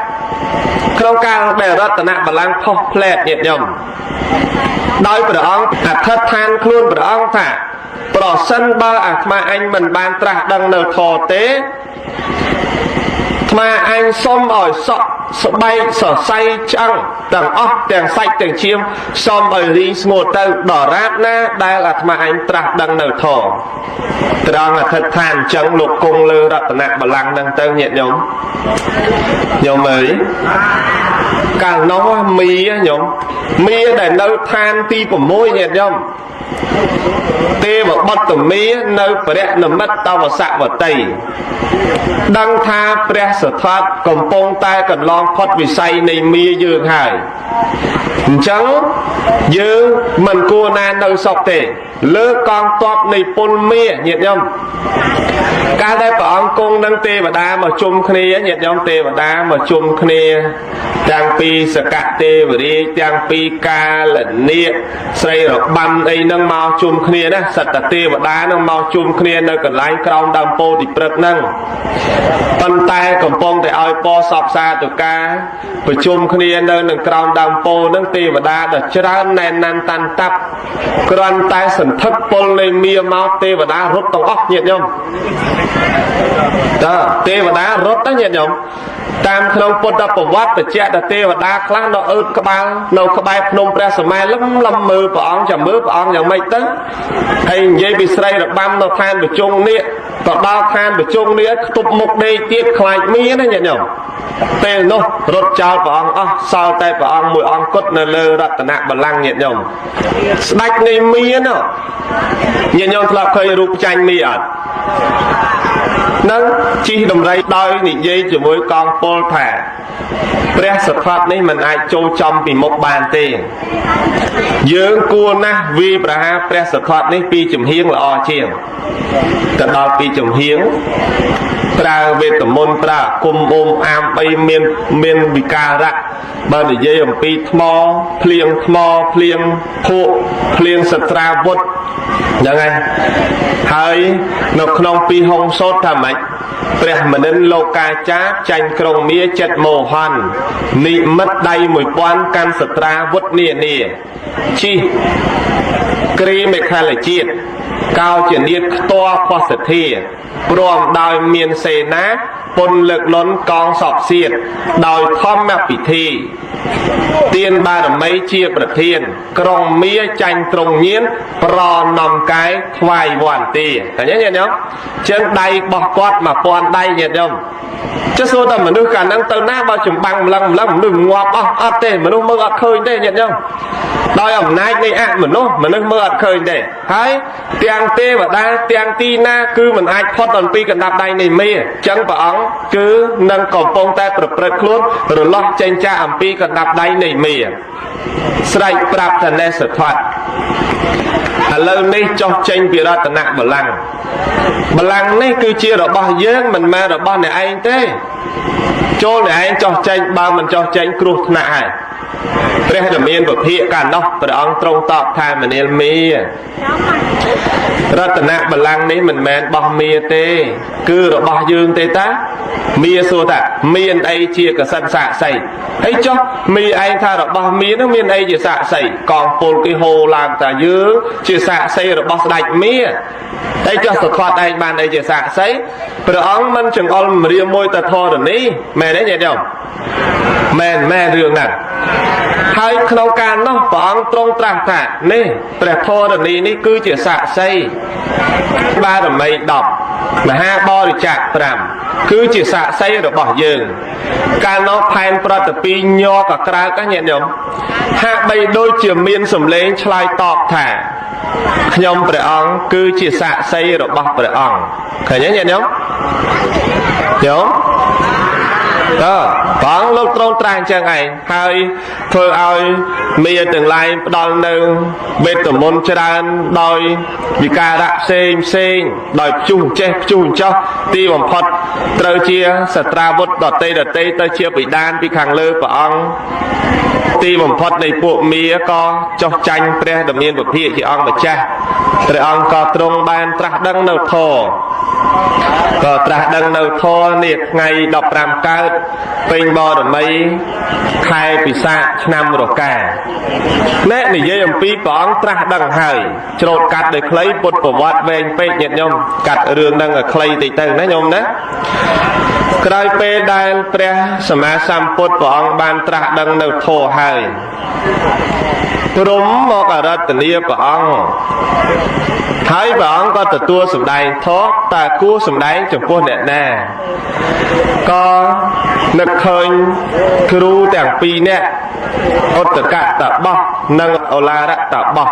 ក្នុងការដែលរតនបល្ល័ង្កផុសផ្លែតញាតិញោមដោយព្រះអង្គអធិដ្ឋានខ្លួនព្រះអង្គថាប្រសិនបើអាត្មាអញមិនបានត្រាស់ដឹងនៅធម៌ទេអាត្មាអញសុំឲ្យសក់ស្បែកសរសៃឆ្អឹងទាំងអស់ទាំងសាច់ទាំងឈាមសុំឲ្យរីងស្ងួតទៅដរាបណាដែលអាត្មាអញត្រាស់ដឹងនៅធម៌ត្រង់អធិដ្ឋានអញ្ចឹងលោកគង់លើរតនបល្ល័ង្កហ្នឹងទៅញាតិញោមអើយកាលនោះមីញោមមីដែលនៅឋានទី6ញាតិញោមទេវបុត្រមីនៅព្រះនិមិត្តវសវតីដឹងថាព្រះសទ្ធត្ថកំពុងតែកន្លងផុតវិស័យនៃមាយើងហើយអញ្ចឹងយើងមិនគួរណានៅសុខទេលើកងទ័ពនៃពលមាញាតិញោមកាលដែលព្រះអង្គគង់នឹងទេវតាមកជុំគ្នាញាតិញោមទេវតាមកជុំគ្នាទាំងពីសកទេវរាជទាំងពីកាលនាគស្រីរបាំអីនឹងមកជុំគ្នាណាសត្វទេវតានឹងមកជុំគ្នានៅកន្លែងក្រោមដើមពោធិព្រឹក្សហ្នឹងប៉ុន្តែកំពុងតែឲ្យពរសពសាតុការប្រជុំគ្នានៅនឹងក្រោមដើមពោហ្នឹងទេវតាដ៏ច្រើនណែនណាន់តាន់តាប់គ្រាន់តែសន្ធឹកពលនៃមាមកទេវតារត់ទាំងអស់ញាតិញោមតើទេវតារត់ទៅញាតិញោមតាមក្នុងពុទ្ធប្រវត្តិបញ្ជាក់ថាទេវតាខ្លះនៅអើតក្បាលនៅក្បែរភ្នំព្រះសម័យលំមើលព្រះអង្គចាំមើលព្រះអង្គយ៉ាងម៉េចទៅហើយនិយាយពីស្រីរបាំនៅឋានបច្ចុងនេះក៏ដល់ឋានបច្ចុងនេះខ្ទប់មុខដេកទៀតខ្លាចមានណាញាតិញោមពេលនោះរត់ចោលព្រះអង្គអស់សល់តែព្រះអង្គមួយអង្គគត់នៅលើរតនបល្ល័ង្កញាតិញោមស្ដេចនៃមានញាតិញោមធ្លាប់ឃើញរូបចាញ់មីអត់នឹងជិះដំរីដោយនិយាយជាមួយកងពលថាព្រះសទ្ធត្ថនេះមិនអាចចូលចំពីមុខបានទេយើងគួរណាស់វាយប្រហារព្រះសទ្ធត្ថនេះពីចំហៀងល្អជាងទៅដល់ពីចំហៀងប្រើវេទមន្តប្រើគុំអូមអាមអីមានវិការៈបើនិយាយអំពីថ្មភ្លៀងភក់ភ្លៀងសត្រាវុធយ៉ាងហ្នឹងហើយនៅក្នុងពីហុងសោតថាម៉េចព្រះមនិនលោកកាចាចាញ់ក្រុងមាចិត្តមោហននិមិត្តដៃ1000កាន់សត្រាវុធនានាជិះគ្រីមេខាលជាតិកោជានាតខ្ទាស់ផសធាព្រមដោយមានសេនាពុនលើកលន់កងសពសៀតដោយធម្មពិធីទានបារមីជាប្រធានក្រុងមាចាញ់ត្រង់ញៀនប្រណំកាយថ្វាយវន្ទាឃើញទេញាតិញោមចឹងដៃបោះគាត់1000ដៃញាតិញោម chứ số tầm mình nuôi cả năng tơ ná bao chừng bằng lần đừng ngọt thế mình nuôi mơ ắt khơi đây nhận không đòi ẩm nai này mình nuôi mơ ắt khơi đây hay tiang tê và đa tiang ti na cứ mình ai thoát tần pi cần đạp đây này mê chẳng bảo ống cứ nâng cổng phong tay bật luôn rồi lót trên cha ẩm pi cần đạp đây này mê sài prap thành lệ sở thoát lâu nay cho tranh bị ra tận nặng bà lăng này cứ chia rồi bao dương mình mà rồi bao này anh thế cho này anh cho tranh bao mình cho tranh cruột nại đây là miền của phía cả nó và ông trong tọt thay mình em mi ra tận nặng bà lăng này mình men bao mía tê cứ rồi bao dương tê ta mía xua ta miền ấy chia cả sân xạ xây ấy cho mi anh tha rồi bao mía nó miền ấy chia xạ xây còn pol cái hồ làm ta dương chia xạ xây rồi bao đạch mía đây cho sự thoát anh ban đây chia xạ xây rồi ông mình chừng ông riêng môi ta thò rồi ní mẹ đấy nhỉ không mẹ riêng nè hai khâu can nó bóng trong tràng thả nè để thò rồi ní cứ chia xạ xây ba rồi mày đọc mà hai bo thì chặt làm cứ chỉ xạ xây rồi bỏ dừng ca nó phan protepi nho cả trái các nhận nhom hạ bay đôi chiều miên sầm lên chlai tọt thả nhom bể ong cứ chỉ xạ xây rồi bỏ bể ong khởi nhớ nhận nhom nhom đó bóng lúc trong trang trang này hai thôi ai mía từng lai đòi nâng bên tầm môn tràn đòi vì ca đã xem đòi chung cho ti bằng phật trời chia stra vút đọt tây tới chia bị đan bị khang lơ của ông ti bằng phật này bộ mía co cho tranh pre đầm nhiên của phía chị ông và cha rồi ông có trong ban trạc đăng đầu thổ có trạc đăng đầu thổ niệt ngày đọc làm cao tình bò được mấy khai bị xa năm rồi cả nét này dây ông pi bóng trạc đăng hơi trột cắt để lấy bột của vọt về phê nhận nhông cắt rương đăng ở clay tỷ tư nó nhông đó cái phê đai pre sama sam bột của ông ban trạc đăng đầu thổ hơi rúm một ở đó tình yêu của ông thấy bà ông có từ tua sầm đai thoát ta cua sầm đai trong quân nè nè có nực khơi kêu tàng pi nè ốt tất cả tập bọc nâng ở la đã tập bọc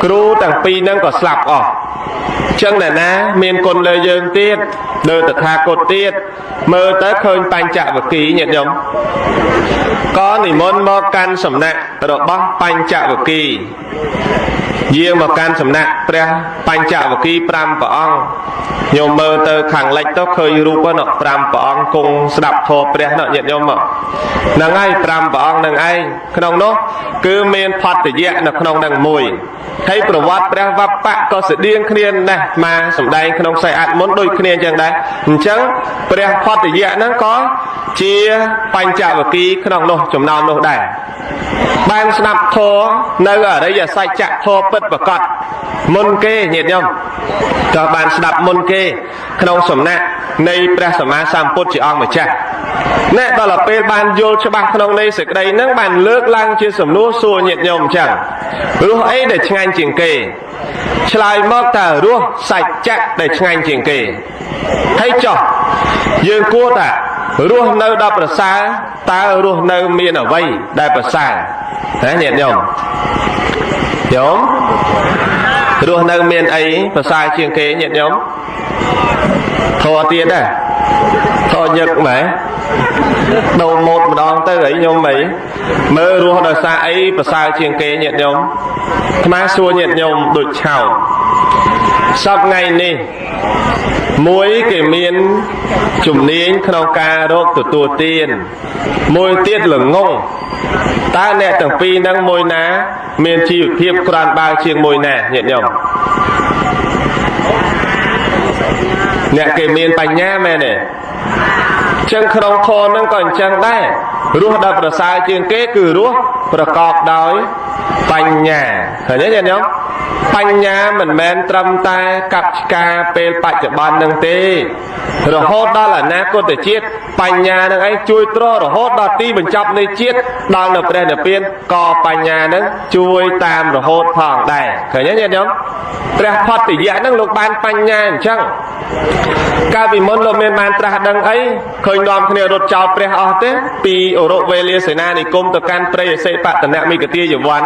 kêu tàng pi nâng có sập chân nè nè miền cồn lời dương tiết đời tật hà cột tiết mơ tới khơi pan chạm và ký nhận giống có nỉ môn mò can sầm nè rồi bóc pan chạm và kỳ riêng mà can sầm nè pre pan chạm và kỳ pram của ông nhiều mơ tới khẳng lệch tó khơi ru có nọ pram của ông cùng đập thô pre nọ nhận giống mà nâng ai pram của ông nâng ai không nó cứ miền phật thì dễ nè không nâng mùi thấyประวัติព្រះវប្បៈក៏ស្តៀងគ្នាណាស់មកសម្ដែងក្នុងខ្សែអត្ថមុនដូចគ្នាអញ្ចឹងដែរអញ្ចឹងព្រះផតយៈហ្នឹងក៏ជាបញ្ចវគិក្នុងនោះចំណោមនោះដែរបានស្ដាប់ធម៌នៅអរិយសច្ចៈធម៌ពិតប្រកបមុនគេញាតិញោមក៏បានស្ដាប់មុនគេក្នុងសំណាក់នៃព្រះសម្មាសម្ពុទ្ធជាអង្គម្ចាស់ណែដល់ពេលបានយល់ច្បាស់ក្នុងនៃសេចក្តីហ្នឹងបានលើកឡើងជាសំណួរសួរញាតិញោមអញ្ចឹងរស់អីដែលឆ្ងាញ់ជាងគេឆ្លើយមកថារស់សច្ចៈដែលឆ្ងាញ់ជាងគេហើយចុះយើងគួរថារស់នៅដល់ប្រសើរតើរស់នៅមានអ្វីដែលប្រសើរណាញាតិញោមរស់នៅមានអីប្រសើរជាងគេញាតិញោមធေါ်ទៀតដែរធေါ်ញឹកម៉ែដូរម៉ូតម្ដងទៅអីញោមអីមើលរស់ដោយសារអីប្រសើរជាងគេញាតិញោមថ្មសួរញាតិញោមដូចឆោតសពថ្ងៃនេះមួយគេមានជំនាញក្នុងការរកទទួលទានមួយទៀតល្ងងតើអ្នកទាំងពីរហ្នឹងមួយណាមានជីវភាពក្រាន់បើជាងមួយណាញាតិញោមអ្នកគេមានបញ្ញាមែនទេចឹងក្នុងធម៌ហ្នឹងក៏អញ្ចឹងដែររស់ដល់ប្រសើរជាងគេគឺរស់ប្រកបដោយបញ្ញាឃើញទេញាតិញោមបញ្ញាមិនមែនត្រឹមតែកັບឆ្កាពេលបច្ចុប្បន្ននឹងទេរហូតដល់អនាគតជាតិបញ្ញានឹងឯងជួយទ្ររហូតដល់ទីបញ្ចប់នៃជាតិដល់នៅព្រះនិព្វានក៏បញ្ញានឹងជួយតាមរហូតផងដែរឃើញទេញាតិញោមព្រះផតយៈនឹងលោកបានបញ្ញាអញ្ចឹង កាលពីមុនលោកមានបានត្រាស់ដឹងអីឃើញនាំគ្នារត់ចោលព្រះអស់ទេពីអរុវេលាសេនានិគមទៅកាន់ព្រៃអសិបតនមិគទាយវ័ន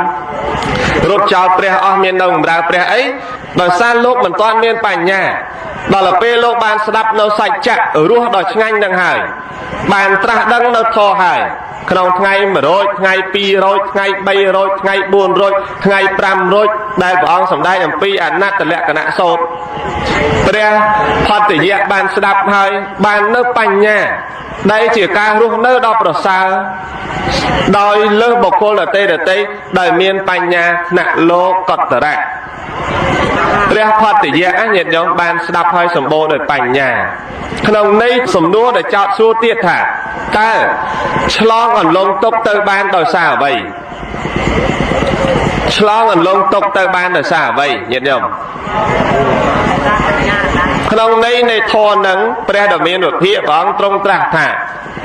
រត់ចោលព្រះអស់មាននៅបម្រើព្រះអីដោយសារលោកមិនទាន់មានបញ្ញាដល់ពេលលោកបានស្ដាប់នៅសច្ចៈរស់ដ៏ឆ្ងាញ់នឹងហើយបានត្រាស់ដឹងនៅធម៌ហើយក្នុងថ្ងៃ100ថ្ងៃ200ថ្ងៃ300ថ្ងៃ400ថ្ងៃ500ដែលព្រះអង្គសម្ដែងអំពីអនត្តលក្ខណៈសូត្រព្រះផត្តយៈបានស្ដាប់ហើយបាននៅបញ្ញាដែលជាការរស់នៅដ៏ប្រសើរដោយលើសបុគ្គលដទៃដែលមានបញ្ញាថ្នាក់លោកតរៈព្រះផត្តយៈញាតិញោមបានស្ដាប់ហើយសម្បូរដោយបញ្ញាក្នុងន័យសំណួរដែលចោទសួរទៀតថាតើឆ្លងអន្លង់ទុកទៅបានដោយសារអ្វីឆ្លងអន្លង់ទុកទៅបានដោយសារអ្វីញាតិញោមក្នុងន័យនៃធម៌នឹងព្រះដ៏មានវិភាកព្រះអង្គទ្រង់ត្រាស់ថា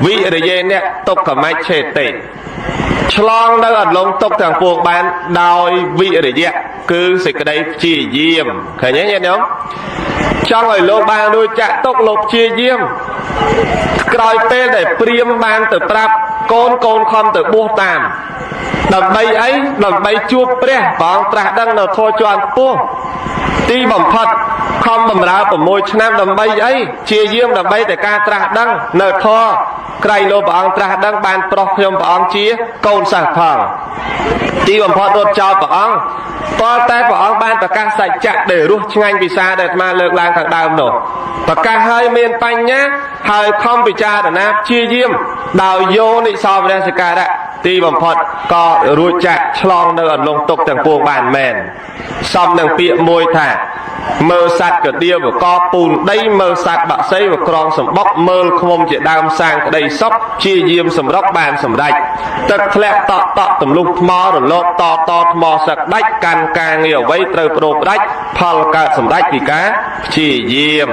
វិរិយេអ្នកទុក្ខមច្ឆេតិឆ្លងនៅអន្លង់ទុកទាំងពួងបានដោយវិរិយៈគឺសេចក្តីព្យាយាមឃើញទេញាតិញោមចង់ឲ្យលោកបានរួចចាក់ទុកលោកព្យាយាមក្រោយពេលដែលព្រាហ្មណ៍បានទៅប្រាប់កូនខំទៅបួសតាមដើម្បីអីដើម្បីជួបព្រះព្រះអង្គត្រាស់ដឹងនៅធម៌ជាន់ខ្ពស់ទីបំផុតខំបម្រើ6ឆ្នាំដើម្បីអីព្យាយាមដើម្បីតែការត្រាស់ដឹងនៅធម៌ក្រៃលោកព្រះអង្គត្រាស់ដឹងបានប្រោះខ្ញុំព្រះអង្គជាកូនសិស្សផងទីបំផុតរត់ចោលព្រះអង្គតើតែព្រះអង្គបានប្រកាសសច្ចៈដែលរស់ឆ្ងាញ់ពិសាដែលអាត្មាលើកឡើងខាងដើមនោះប្រកាសហើយមានបញ្ញាហើយខំពិចារណាព្យាយាមដោយយោនិសោមនសិការៈទីបំផុតក៏រួចចាក់ឆ្លងនៅអន្លង់ទុកទាំងពួងបានមែនសំនឹងពាក្យមួយថាមើលសត្វកដៀវកពូនដីមើលសត្វបាក់សីវក្រងសម្បុកមើលឃ្មុំជាដើមសាងក្តីសុខជាយាមសម្រុកបានសម្រេចទឹកធ្លាក់តក់ទម្លុះថ្មរលត់តថ្មសឹកដាច់កាន់ការងារអ្វីត្រូវប្រោផ្ដាច់ផលកើតសម្រេចពីការព្យាយាម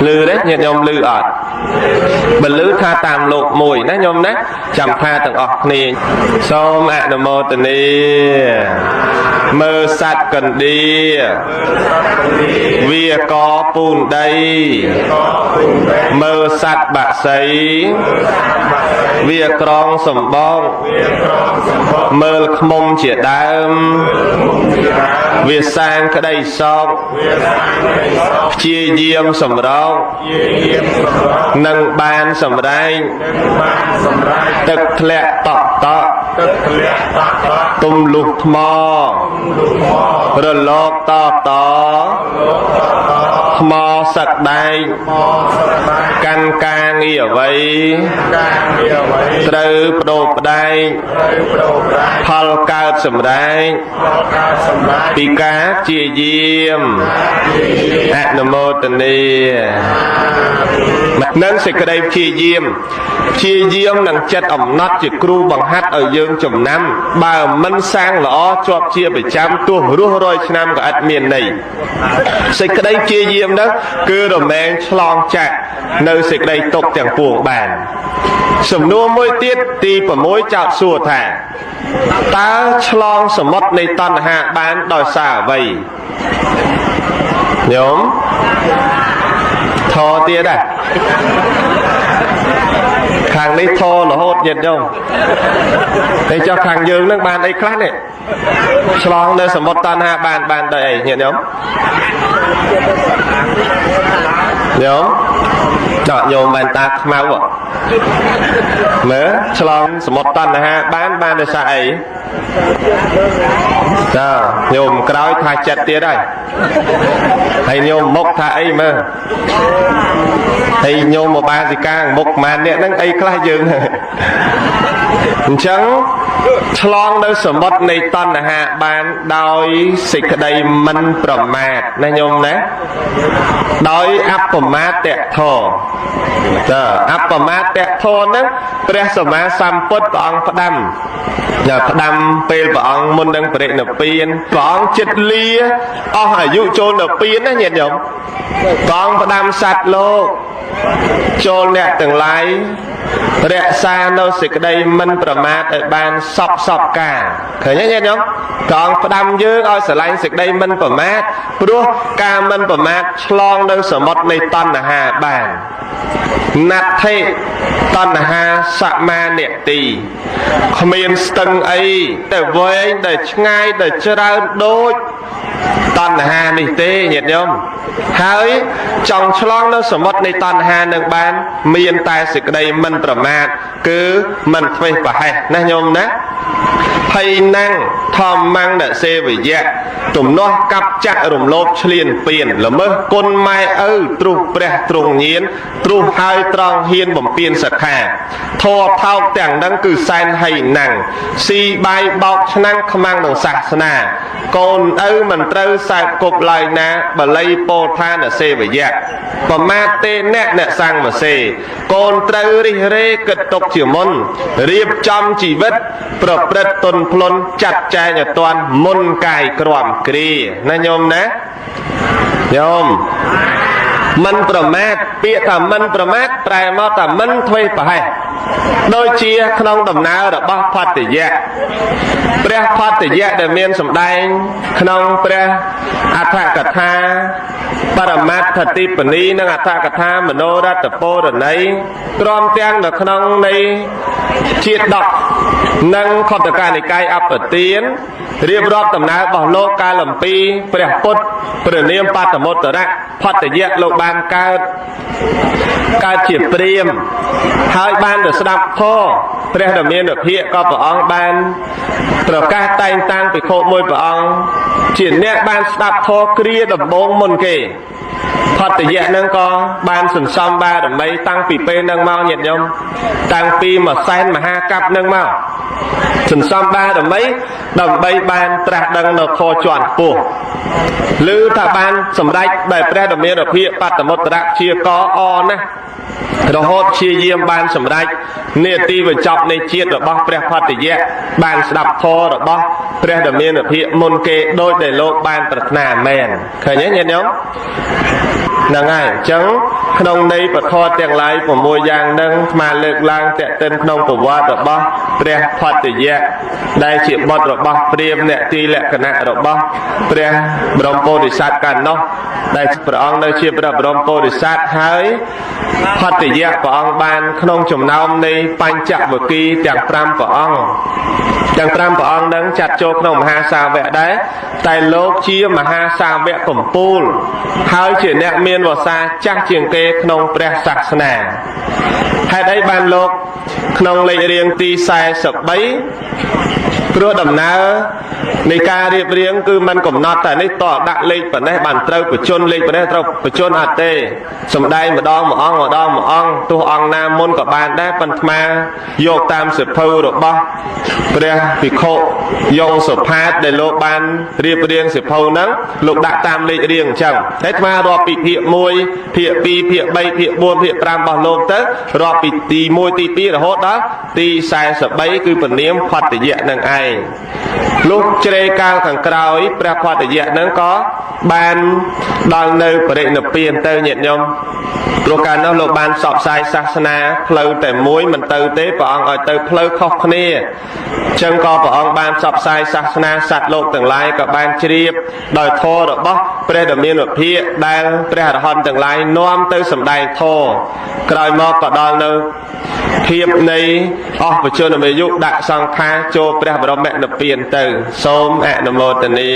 លឺទេញាតិញោមលឺអត់បើលឺថាតាមលោកមួយណាញោមណាចាំថាទាំងអស់គ្នាសូមអនុមោទនាមើលសត្វកណ្ដៀវាកពូនដីមើលសត្វបាក់សីវាក្រងសម្បងមើលឃ្មុំជាដើមវាសាងក្តីសោកព្យាយាមសម្រោគនឹងបានសម្រែងទឹកធ្លាក់តក់ទំលុះថ្មរលកតថ្មសឹកដែកកាន់ការងារអ្វីត្រូវបដូរផ្ដែកផលកើតសម្រែងពីការព្យាយាមអនុមោទនានឹងសេចក្តីព្យាយាមនឹងចិត្តអំណត់ជាគ្រូបង្ហាត់ឲ្យយើងចំណាំបើមិនសាងល្អជាប់ជាប្រចាំទោះរស់100ឆ្នាំក៏ឥតមានន័យសេចក្តីព្យាយាមនោះគឺរមែងឆ្លងចាក់នៅសេចក្តីទុកទាំងពួងបានសំណួរមួយទៀតទី6ចោទសួរថាតើឆ្លងសមុទ្រនៃតណ្ហាបានដោយសារអ្វីញោមធរទៀតដែរខាងនេះធររហូតញាតិញោមតែចុះខាងយើងនឹងបានអីខ្លះនេះឆ្លងនៅសមុទ្រតណ្ហាបានដោយអីញាតិញោមញោមបានតាខ្មៅមើលឆ្លងសមុទ្រតណ្ហាបានដោយសារអីចាញោមក្រោយថាចិត្តទៀតហើយញោមមុខថាអីមើលហើយញោមមកបានសិកាមុខប្រហែលអ្នកហ្នឹងអីខ្លះយើងអញ្ចឹងឆ្លងនៅសមុទ្រនៃតណ្ហាបានដោយសេចក្តីមិនប្រមាទណាញោមណាដោយអបមាទៈធម៌ចាអបមាទៈធម៌ហ្នឹងព្រះសម្មាសម្ពុទ្ធព្រះអង្គផ្ដាំពេលព្រះអង្គមុននឹងបរិនិព្វានព្រះអង្គចិត្តលាអស់អាយុចូលនិព្វានណាញាតិញោមព្រះអង្គផ្ដាំសត្វលោក ចូលអ្នកទាំងឡាយរក្សានៅសេចក្តីមិនប្រមាទឲ្យបានសពការឃើញទេញាតិញោមកងផ្ដាំយើងឲ្យស្រឡាញ់សេចក្តីមិនប្រមាទព្រោះការមិនប្រមាទឆ្លងនៅសមុទ្រនៃតណ្ហាបានណដ្ឋិតណ្ហាសមានិទីគ្មានស្ទឹងអីតែវែងតែឆ្ងាយតែច្រើនដូចតណ្ហានេះទេញាតិញោមហើយចង់ឆ្លងនៅសមុទ្រនៃតណ្ហានឹងបានមានតែសេចក្តីមិនប្រមាទគឺមិនធ្វេសប្រហែសណាញោមណាភ័យណាំងធម្មੰដសេវយៈទំនាស់កັບចាក់រំលោភឈ្លានពានល្មើសគុណម៉ែឪទ្រុះព្រះទ្រង់ញៀនទ្រុះហើយត្រង់ហ៊ានបំពេញសិក្ខាធរថោកទាំងហ្នឹងគឺសែនហីណាំងស៊ីបាយបោកឆ្នាំងខ្មាំងនឹងសាសនាកូនឪមិនត្រូវសើបគប់ឡើយណាបល័យពោធានសេវយៈប្រមាទទេអ្នកសង្ឃវសេកូនត្រូវរិះរេគិតទុកជាមុនរៀបចំជីវិតប្រព្រឹត្តទុនភ្លុនចាត់ចែងឲ្យតាន់មុនកាយក្រំគ្រាណាញោមណាញោមមិនប្រមាទពាក្យថាមិនប្រមាទប្រែមកថាមិនធ្វេសប្រហែសដូចជាក្នុងដំណើររបស់ផត្តយៈព្រះផត្តយៈដែលមានសម្ដែងក្នុងព្រះអដ្ឋកថាបរមត្ថតិបនីនិងអដ្ឋកថាមនោរតពរណីព្រមទាំងនៅក្នុងនៃជាដកនិងខត្តកានិកាយអបទានរៀបរាប់ដំណើររបស់លោកកាលអំពីព្រះពុទ្ធព្រះនាមបតមុត្តរៈផត្តយៈលោកបានកើតជាព្រាហ្មណ៍ហើយបានទៅស្ដាប់ធម៌ព្រះដ៏មានវិភាកក៏ព្រះអង្គបានប្រកាសតែងតាំងភិក្ខុមួយព្រះអង្គជាអ្នកបានស្ដាប់ធម៌គ្រាដំបូងមុនគេផត្តយៈនឹងក៏បានសន្សំបារមីតាំងពីពេលនឹងមកញាតិញោមតាំងពីមួយសែនមហាកັບនឹងមកសន្សំបារមីដើម្បីបានត្រាស់ដឹងនៅធម៌ជាន់ខ្ពស់ឬថាបានសម្រេចដោយព្រះដ៏មានវិភាកបតមុត្តរៈជាកអណាស់រហូតជាយាមបានសម្រេចនេតិបញ្ចប់នៃជាតិរបស់ព្រះផត្តយៈបានស្ដាប់ធម៌របស់ព្រះដ៏មានវិភាកមុនគេដោយដែលលោកបានប្រាថ្នាមែនឃើញទេញាតិញោមហ្នឹងហើយអញ្ចឹងក្នុងន័យពធទាំងឡាយ6យ៉ាងហ្នឹងស្មាលើកឡើងតេតិនក្នុងប្រវត្តិរបស់ព្រះផត្តយៈដែលជាបុត្ររបស់ព្រាហ្មណ៍អ្នកទីលក្ខណៈរបស់ព្រះបរមពោធិសត្វកាលនោះដែលព្រះអង្គនៅជាព្រះបរមពោធិសត្វហើយផត្តយៈព្រះអង្គបានក្នុងចំណោមនៃបញ្ចវគិទាំង5ព្រះអង្គទាំង5ព្រះអង្គនឹងចាត់ចូលក្នុងមហាសាវកដែរតែលោកជាមហាសាវកកំពូលហើយជាអ្នកមានវស្សាចាស់ជាងគេក្នុងព្រះសាសនាហេតុអីបានលោកក្នុងលេខរៀងទី43ព្រោះដំណើរនៃការរៀបរៀងគឺมันកំណត់តែនេះតោះដាក់លេខប៉ុណ្ណេះបានត្រូវបញ្ជនលេខប៉ុណ្ណេះត្រូវបញ្ជនអត់ទេសំដែងម្ដងមួយអង្គទោះអង្គណាមុនក៏បានដែរប៉ុន្តែយកតាមសិភៅរបស់ព្រះភិក្ខុយងសុផាតដែលលោកបានរៀបរៀងសិភៅហ្នឹងលោកដាក់តាមលេខរៀងអញ្ចឹងតែអារាប់ពីភាគ1ភាគ2ភាគ3ភាគ4ភាគ5របស់លោកទៅរាប់ពីទី1ទី2រហូតដល់ទី43គឺពនាមផត្តយៈនឹងឯងលុះជ្រេកាលខាងក្រោយព្រះផត្តយៈនឹងក៏បានដល់នៅបរិនិព្វានទៅញាតិញោមព្រោះកាលនោះលោកបានផ្សព្វផ្សាយសាសនាផ្លូវតែមួយមិនទៅទេព្រះអង្គឲ្យទៅផ្លូវខុសគ្នាអញ្ចឹងក៏ព្រះអង្គបានផ្សព្វផ្សាយសាសនាសត្វលោកទាំងឡាយក៏បានជ្រាបដោយធម៌របស់ព្រះដ៏មានវិភាកដែលព្រះអរហន្តទាំងឡាយនាំទៅសម្ដែងធម៌ក្រោយមកក៏ដល់នៅភាពនៃអស់បច្ចុប្បន្នអាយុដាក់សង្ខារចូលព្រះបរមនិព្វានទៅសូមអនុមោទនា